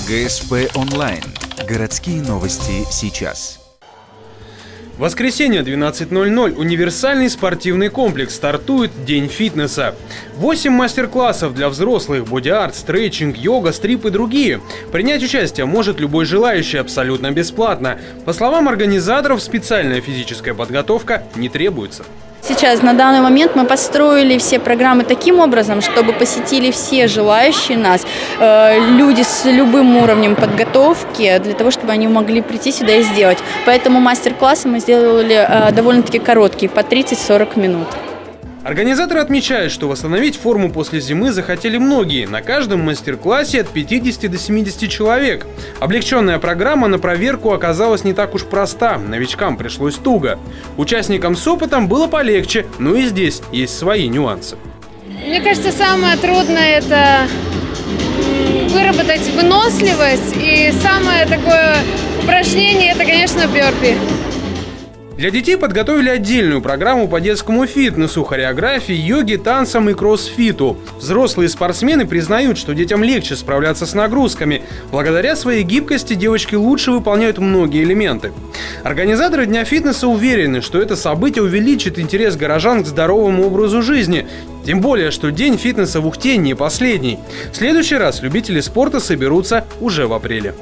ГСП онлайн. Городские новости сейчас. Воскресенье, 12:00. Универсальный спортивный комплекс. Стартует День фитнеса. 8 мастер-классов для взрослых: боди-арт, стретчинг, йога, стрип и другие. Принять участие может любой желающий абсолютно бесплатно. По словам организаторов, специальная физическая подготовка не требуется. Сейчас, на данный момент, мы построили все программы таким образом, чтобы посетили все желающие нас, люди с любым уровнем подготовки, для того, чтобы они могли прийти сюда и сделать. Поэтому мастер-классы мы сделали довольно-таки короткие, по 30-40 минут. Организаторы отмечают, что восстановить форму после зимы захотели многие. На каждом мастер-классе от 50 до 70 человек. Облегченная программа на проверку оказалась не так уж проста. Новичкам пришлось туго. Участникам с опытом было полегче, но и здесь есть свои нюансы. Мне кажется, самое трудное – это выработать выносливость. И самое такое упражнение – это, конечно, бёрпи. Для детей подготовили отдельную программу по детскому фитнесу, хореографии, йоге, танцам и кроссфиту. Взрослые спортсмены признают, что детям легче справляться с нагрузками. Благодаря своей гибкости девочки лучше выполняют многие элементы. Организаторы Дня фитнеса уверены, что это событие увеличит интерес горожан к здоровому образу жизни. Тем более, что День фитнеса в Ухте не последний. В следующий раз любители спорта соберутся уже в апреле.